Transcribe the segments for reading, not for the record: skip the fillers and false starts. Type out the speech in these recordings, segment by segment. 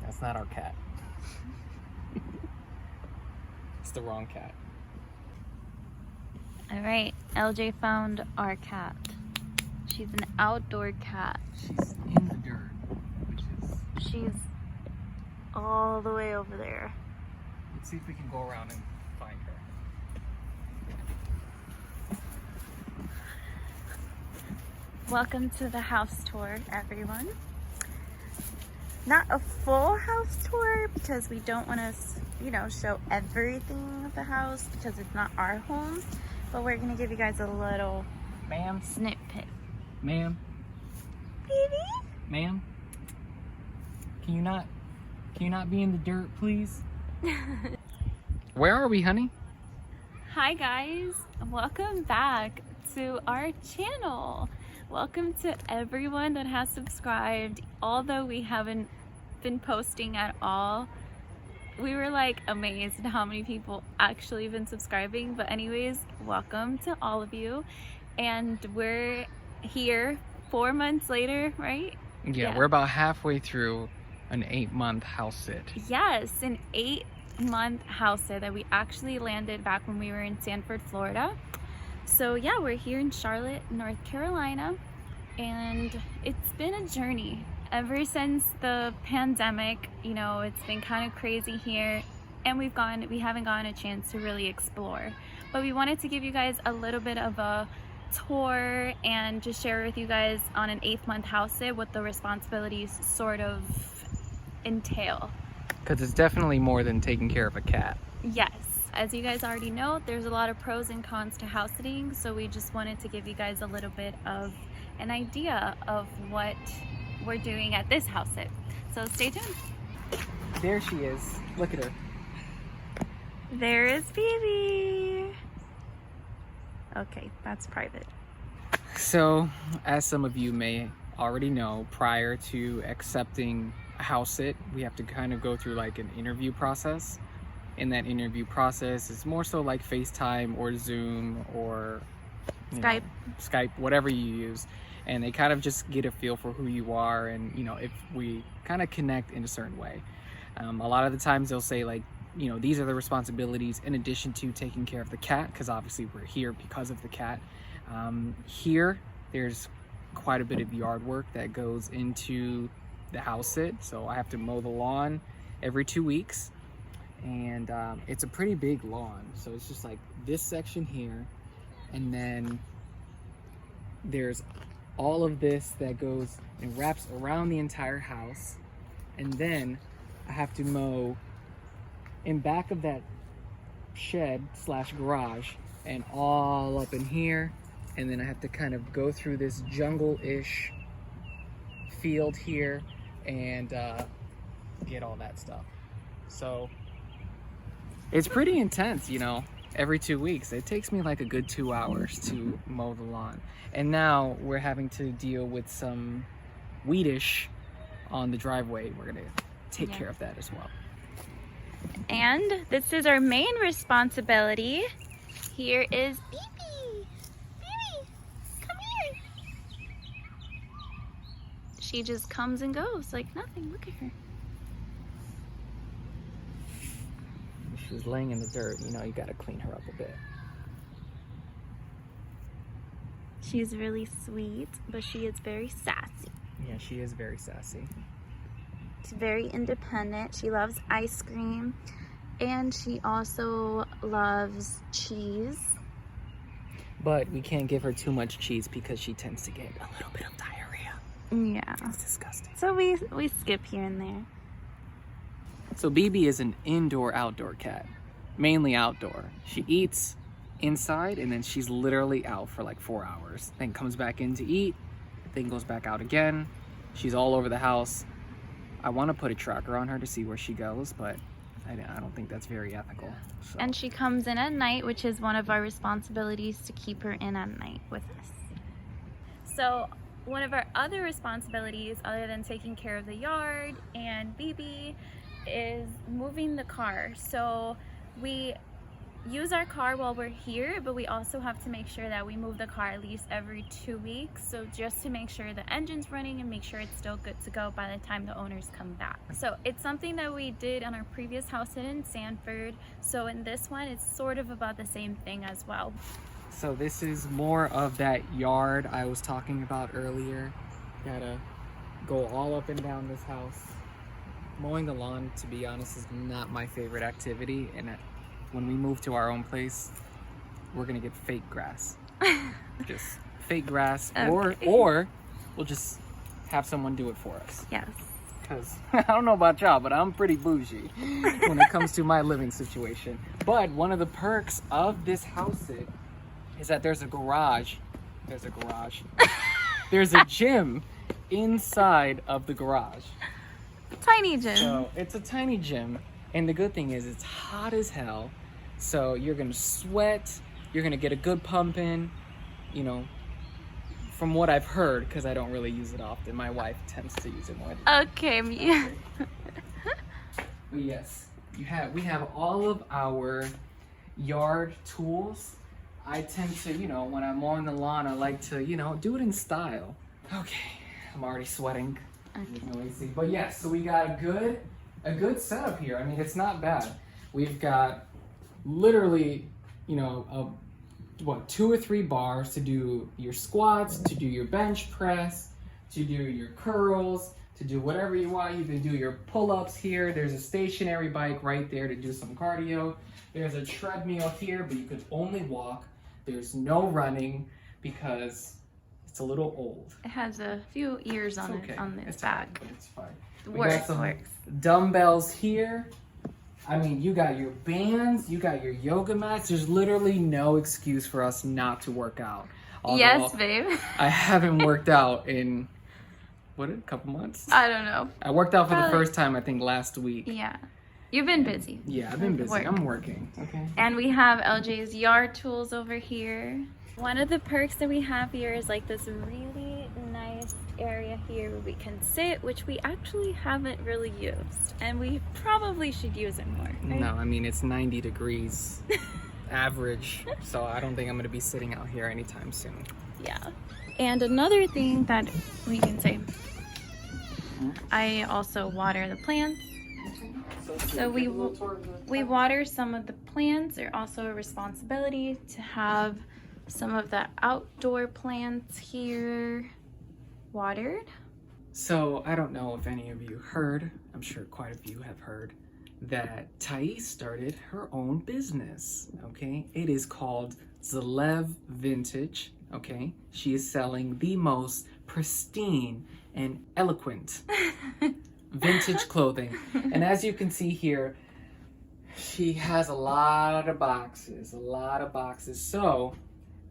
That's not our cat. It's the wrong cat. All right, LJ found our cat. She's an outdoor cat. She's in the dirt, which is... She's all the way over there. Let's see if we can go around and find her. Welcome to the house tour, everyone. Not a full house tour because we don't want to, show everything of the house because it's not our home. But we're gonna give you guys a little snippet. Ma'am? Baby? Ma'am? Can you not be in the dirt, please? Where are we, honey? Hi guys, welcome back to our channel. Welcome to everyone that has subscribed. Although we haven't been posting at all, we were like amazed at how many people actually have been subscribing. But anyways, welcome to all of you. And we're here 4 months later, right? Yeah, we're about halfway through an 8-month house sit. Yes, an 8-month house sit that we actually landed back when we were in Sanford, Florida. So yeah, we're here in Charlotte, North Carolina, and it's been a journey. Ever since the pandemic, it's been kind of crazy here, and we haven't gotten a chance to really explore. But we wanted to give you guys a little bit of a tour and just share with you guys on an 8th-month house sit what the responsibilities sort of entail. Because it's definitely more than taking care of a cat. Yes. As you guys already know, there's a lot of pros and cons to house sitting, so we just wanted to give you guys a little bit of an idea of what we're doing at this house sit. So stay tuned. There she is. Look at her. There is Phoebe. Okay, that's private. So, as some of you may already know, prior to accepting a house sit, we have to kind of go through like an interview process. In that interview process, it's more so like FaceTime or Zoom or Skype, whatever you use. And they kind of just get a feel for who you are and, if we kind of connect in a certain way. A lot of the times they'll say like, these are the responsibilities in addition to taking care of the cat, because obviously we're here because of the cat. Here, there's quite a bit of yard work that goes into the house sit. So I have to mow the lawn every 2 weeks. And it's a pretty big lawn, so it's just like this section here, and then there's all of this that goes and wraps around the entire house, and then I have to mow in back of that shed / garage and all up in here, and then I have to kind of go through this jungle-ish field here and get all that stuff. So it's pretty intense, every 2 weeks. It takes me like a good 2 hours to mow the lawn. And now we're having to deal with some weedish on the driveway. We're gonna take care of that as well. And this is our main responsibility. Here is Bibi. Bibi, come here. She just comes and goes like nothing. Look at her. She's laying in the dirt, you gotta clean her up a bit. She's really sweet, but she is very sassy. Yeah, she is very sassy. She's very independent. She loves ice cream, and she also loves cheese. But we can't give her too much cheese because she tends to get a little bit of diarrhea. Yeah. It's disgusting. So we skip here and there. So Bibi is an indoor-outdoor cat, mainly outdoor. She eats inside and then she's literally out for like 4 hours, then comes back in to eat, then goes back out again. She's all over the house. I want to put a tracker on her to see where she goes, but I don't think that's very ethical. So. And she comes in at night, which is one of our responsibilities, to keep her in at night with us. So one of our other responsibilities, other than taking care of the yard and Bibi, is moving the car. So we use our car while we're here, but we also have to make sure that we move the car at least every 2 weeks. So just to make sure the engine's running and make sure it's still good to go by the time the owners come back. So it's something that we did on our previous house in Sanford. So in this one, it's sort of about the same thing as well. So this is more of that yard I was talking about earlier. Gotta go all up and down this house. Mowing the lawn, to be honest, is not my favorite activity, and when we move to our own place, we're gonna get fake grass. Just fake grass, Okay. or we'll just have someone do it for us. Yes. Because I don't know about y'all, but I'm pretty bougie when it comes to my living situation. But one of the perks of this Housesit is that there's a garage. There's a gym inside of the garage. Tiny gym. So it's a tiny gym, and the good thing is it's hot as hell. So you're gonna sweat, you're gonna get a good pump in, you know, from what I've heard, because I don't really use it often. My wife tends to use it more. Okay, yeah. But yes, we have all of our yard tools. I tend to, you know, when I'm mowing the lawn, I like to, you know, do it in style. Okay, I'm already sweating. Okay. But yes, so we got a good setup here. I mean, it's not bad. We've got literally, you know, 2 or 3 bars to do your squats, to do your bench press, to do your curls, to do whatever you want. You can do your pull-ups here. There's a stationary bike right there to do some cardio. There's a treadmill here, but you can only walk. There's no running because it's a little old. It has a few ears on Okay. it on its It's back. fine, but it's fine. Works. Dumbbells here. I mean, you got your bands, you got your yoga mats. There's literally no excuse for us not to work out. Although Yes, babe. I haven't worked out in, a couple months? I don't know. I worked out for the Probably. first time, I think, last week. Yeah. You've been busy. Yeah, I've been busy. Work. I'm working, okay? And we have LJ's yard tools over here. One of the perks that we have here is like this really nice area here where we can sit, which we actually haven't really used. And we probably should use it more. Right? No, I mean, it's 90 degrees average, so I don't think I'm gonna be sitting out here anytime soon. Yeah. And another thing that we can say, I also water the plants. So we water some of the plants. They're also a responsibility to have some of the outdoor plants here watered. So I don't know if any of you heard, I'm sure quite a few have heard, that Thais started her own business, okay? It is called Zalev Vintage, okay? She is selling the most pristine and eloquent vintage clothing. And as you can see here, she has a lot of boxes. So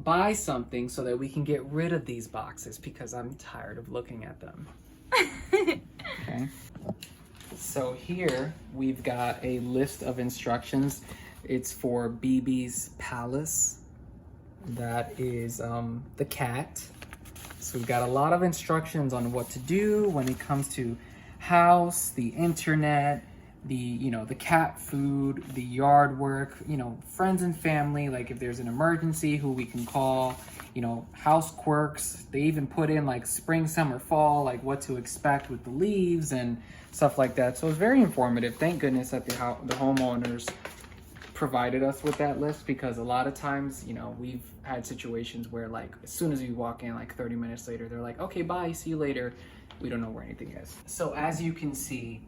buy something so that we can get rid of these boxes because I'm tired of looking at them. Okay. So here we've got a list of instructions. It's for BB's Palace. That is the cat. So we've got a lot of instructions on what to do when it comes to house, the internet, the cat food, the yard work, friends and family, like if there's an emergency, who we can call, house quirks. They even put in like spring, summer, fall, like what to expect with the leaves and stuff like that. So it's very informative. Thank goodness that the homeowners provided us with that list, because a lot of times, we've had situations where like as soon as we walk in, like 30 minutes later, they're like, okay, bye, see you later. We don't know where anything is. So as you can see,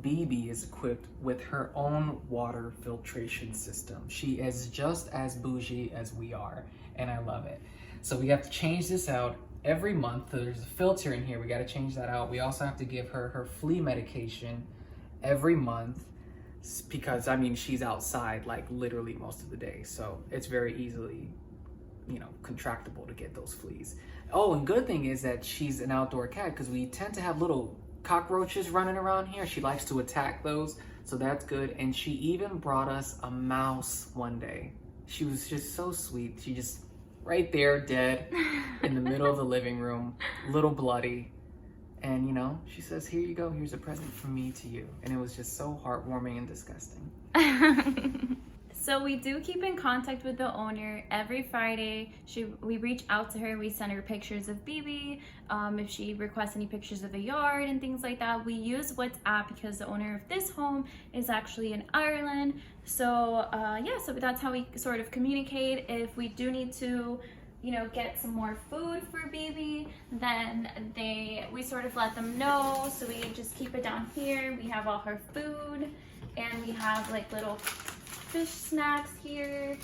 BB is equipped with her own water filtration system. She is just as bougie as we are, and I love it. So we have to change this out every month. There's a filter in here, we gotta change that out. We also have to give her her flea medication every month, because she's outside like literally most of the day. So it's very easily, contractable to get those fleas. Oh, and good thing is that she's an outdoor cat, because we tend to have little cockroaches running around here. She likes to attack those, so that's good. And she even brought us a mouse one day. She was just so sweet. She just right there dead in the middle of the living room, little bloody. And she says, here you go, here's a present from me to you. And it was just so heartwarming and disgusting. So we do keep in contact with the owner every Friday. We reach out to her, we send her pictures of BB. If she requests any pictures of the yard and things like that, we use WhatsApp because the owner of this home is actually in Ireland. So yeah, so that's how we sort of communicate. If we do need to, you know, get some more food for BB, then we sort of let them know. So we just keep it down here. We have all her food, and we have like little fish snacks here.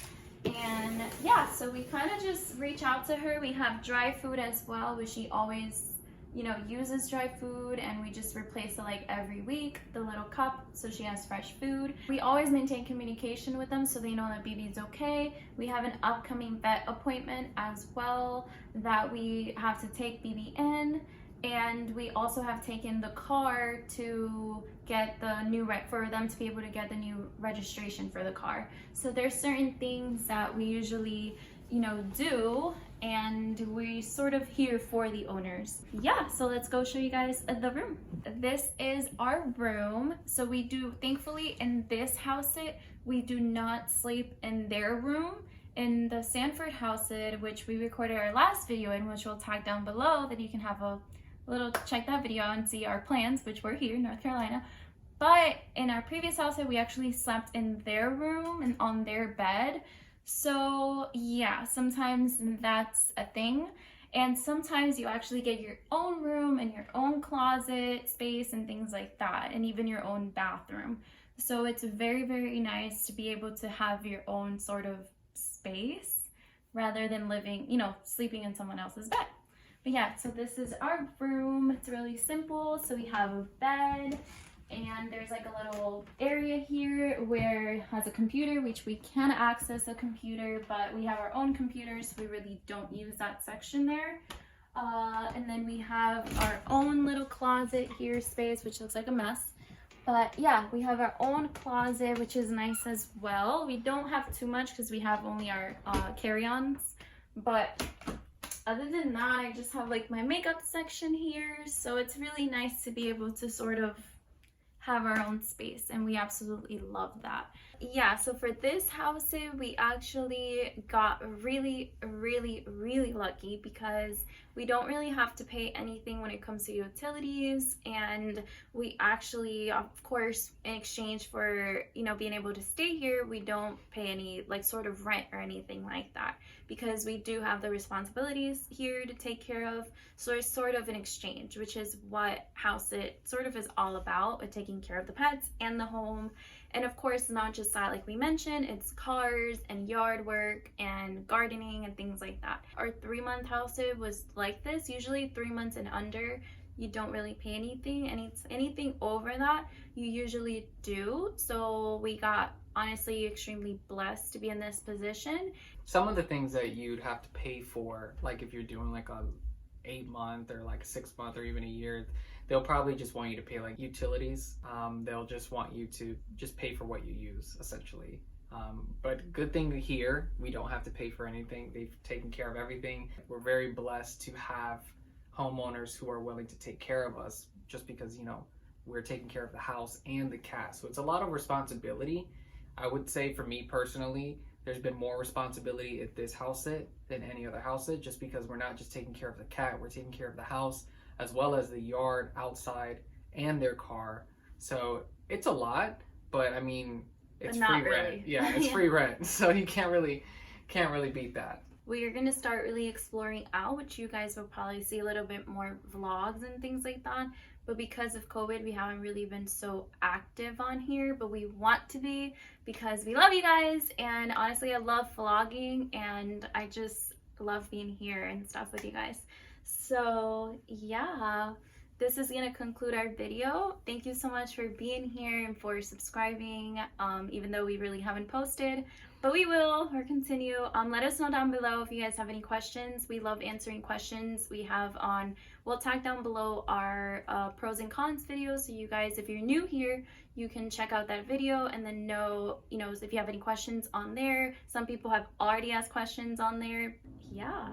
And yeah, so we kind of just reach out to her. We have dry food as well, which she always, you know, uses dry food, and we just replace it like every week, the little cup, so she has fresh food. We always maintain communication with them so they know that BB's okay. We have an upcoming vet appointment as well that we have to take BB in, and we also have taken the car to get the new for them to be able to get the new registration for the car. So there's certain things that we usually, you know, do, and we sort of here for the owners. Yeah, so let's go show you guys the room. This is our room. So we do, thankfully in this Housesit, we do not sleep in their room. In the Sanford Housesit, which we recorded our last video in, which we'll tag down below, that you can have a little check that video and see our plans, which we're here in North Carolina. But in our previous Housesit, we actually slept in their room and on their bed. So yeah, sometimes that's a thing. And sometimes you actually get your own room and your own closet space and things like that, and even your own bathroom. So it's very, very nice to be able to have your own sort of space rather than living, you know, sleeping in someone else's bed. But yeah, so this is our room. It's really simple. So we have a bed, and there's like a little area here where it has a computer, which we can access a computer, but we have our own computers, so we really don't use that section there. And then we have our own little closet here space, which looks like a mess. But yeah, we have our own closet, which is nice as well. We don't have too much because we have only our carry-ons, but other than that, I just have like my makeup section here. So it's really nice to be able to sort of have our own space, and we absolutely love that. Yeah, so for this Housesit, we actually got really lucky because we don't really have to pay anything when it comes to utilities, and we actually, of course, in exchange for, you know, being able to stay here, we don't pay any like sort of rent or anything like that, because we do have the responsibilities here to take care of. So it's sort of an exchange, which is what Housesit sort of is all about, with taking care of the pets and the home. And of course, not just that, like we mentioned, it's cars and yard work and gardening and things like that. Our 3-month Housesit was like this. Usually 3 months and under, you don't really pay anything, and it's anything over that, you usually do. So we got honestly extremely blessed to be in this position. Some of the things that you'd have to pay for, like if you're doing like a 8-month or like a 6-month or even a year, they'll probably just want you to pay like utilities. They'll just want you to just pay for what you use, essentially. But good thing here, we don't have to pay for anything. They've taken care of everything. We're very blessed to have homeowners who are willing to take care of us, just because, you know, we're taking care of the house and the cat. So it's a lot of responsibility. I would say for me personally, there's been more responsibility at this Housesit than any other Housesit, just because we're not just taking care of the cat, we're taking care of the house as well as the yard outside and their car. So it's a lot, but I mean, it's free rent. Yeah, it's free rent. So you can't really beat that. We are going to start really exploring out, which you guys will probably see a little bit more vlogs and things like that. But because of COVID, we haven't really been so active on here, but we want to be because we love you guys. And honestly, I love vlogging, and I just love being here and stuff with you guys. So yeah, this is going to conclude our video. Thank you so much for being here and for subscribing, even though we really haven't posted, but we will or continue. Let us know down below if you guys have any questions. We love answering questions. We have we'll tag down below our pros and cons video, so you guys, if you're new here, you can check out that video and then know, you know, if you have any questions on there. Some people have already asked questions on there. Yeah,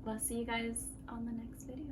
we'll see you guys on the next video.